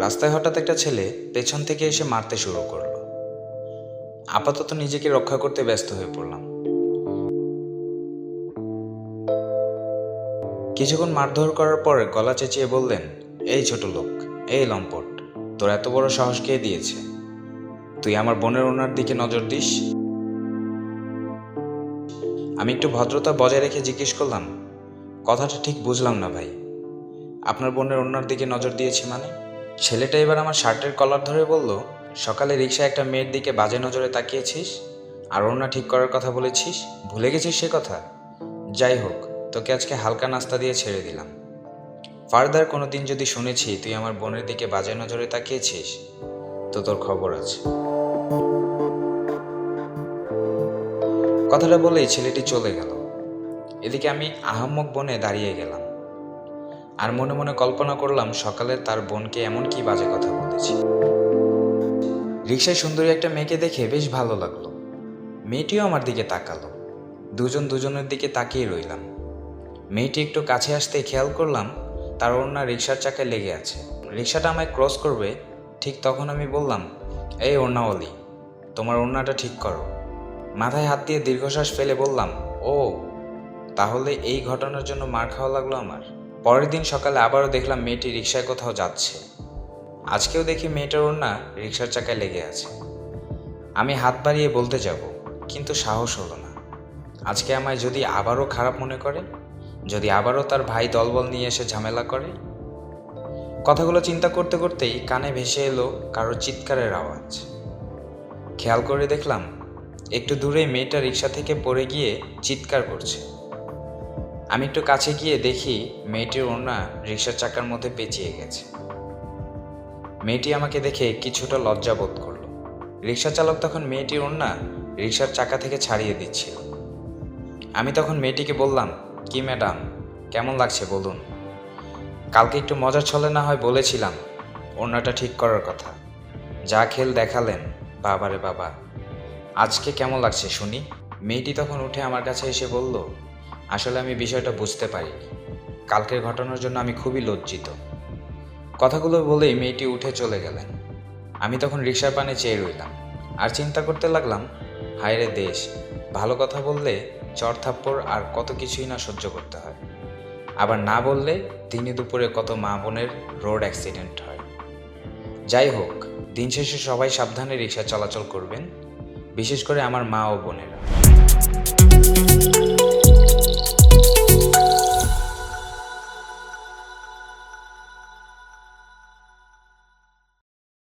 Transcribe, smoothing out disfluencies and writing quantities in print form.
রাস্তায় হঠাৎ একটা ছেলে পেছন থেকে এসে মারতে শুরু করলো। আপাতত নিজেকে রক্ষা করতে ব্যস্ত হয়ে পড়লাম। কিছুক্ষণ মারধর করার পর গলা চেঁচিয়ে বললেন, এই ছোট লোক, এই লম্পট, তোর এত বড় সাহস কে দিয়েছে? তুই আমার বোনের ওনার দিকে নজর দিস? আমি একটু ভদ্রতা বজায় রেখে জিজ্ঞেস করলাম, কথাটা ঠিক বুঝলাম না ভাই। আপনার বোনের ওনার দিকে নজর দিয়েছি মানে? ছেলেটা এবার আমার শার্টের কলার ধরে বলল, সকালে রিকশায় একটা মেয়ের দিকে বাজে নজরে তাকিয়েছিস আর ওড়না ঠিক করার কথা বলেছিস, ভুলে গেছিস সে কথা? যাই হোক, তোকে আজকে হালকা নাস্তা দিয়ে ছেড়ে দিলাম। ফার্দার কোনো দিন যদি শুনেছি তুই আমার বোনের দিকে বাজে নজরে তাকিয়েছিস, তো তোর খবর আছে। কথাটা বলেই ছেলেটি চলে গেল। এদিকে আমি আহাম্মক বনে দাঁড়িয়ে গেলাম আর মনে মনে কল্পনা করলাম সকালে তার বোনকে এমন কি বাজে কথা বলেছি। রিকশায় সুন্দরী একটা মেয়েকে দেখে বেশ ভালো লাগলো। মেয়েটিও আমার দিকে তাকালো। দুজন দুজনের দিকে তাকিয়ে রইলাম। মেয়েটি একটু কাছে আসতে খেয়াল করলাম তার ওড়না রিকশার চাকায় লেগে আছে। রিকশাটা আমায় ক্রস করবে, ঠিক তখন আমি বললাম, এই ওড়নাওয়ালি, তোমার ওড়নাটা ঠিক করো। মাথায় হাত দিয়ে দীর্ঘশ্বাস ফেলে বললাম, ও তাহলে এই ঘটনার জন্য মার খাওয়া লাগলো আমার। পরের দিন সকালে আবারও দেখলাম মেয়েটি রিকশায় কোথাও যাচ্ছে। আজকেও দেখি মেয়েটার ওড়না রিকশার চাকায় লেগে আছে। আমি হাত বাড়িয়ে বলতে যাব, কিন্তু সাহস হলো না। আজকে আমায় যদি আবারও খারাপ মনে করে, যদি আবারও তার ভাই দলবল নিয়ে এসে ঝামেলা করে। কথাগুলো চিন্তা করতে করতেই কানে ভেসে এলো কারোর চিৎকারের আওয়াজ। খেয়াল করে দেখলাম একটু দূরে মেয়েটা রিকশা থেকে পড়ে গিয়ে চিৎকার করছে। আমি একটু কাছে গিয়ে দেখি মেয়েটির ওড়না রিকশার চাকার মধ্যে পেঁচিয়ে গেছে। মেয়েটি আমাকে দেখে কিছুটা লজ্জা বোধ করলো। রিকশা চালক তখন মেয়েটির ওড়না রিকশার চাকা থেকে ছাড়িয়ে দিচ্ছিল। আমি তখন মেয়েটিকে বললাম, কি ম্যাডাম, কেমন লাগছে বলুন? কালকে একটু মজার ছলে না হয় বলেছিলাম ওড়নাটা ঠিক করার কথা, যা খেল দেখালেন, বাবারে বাবা, আজকে কেমন লাগছে শুনি? মেয়েটি তখন উঠে আমার কাছে এসে বলল, আসলে আমি বিষয়টা বুঝতে পারিনি, কালকের ঘটনার জন্য আমি খুবই লজ্জিত। কথাগুলো বলেই মেয়েটি উঠে চলে গেলেন। আমি তখন রিকশার পানে চেয়ে রইলাম আর চিন্তা করতে লাগলাম, হায় রে দেশ, ভালো কথা বললে চর থাপ্পড় আর কত কিছুই না সহ্য করতে হয়, আবার না বললে দিনে দুপুরে কত মা বোনের রোড অ্যাক্সিডেন্ট হয়। যাই হোক, দিন শেষে সবাই সাবধানে রিকশা চলাচল করবেন, বিশেষ করে আমার মা ও বোনেরা।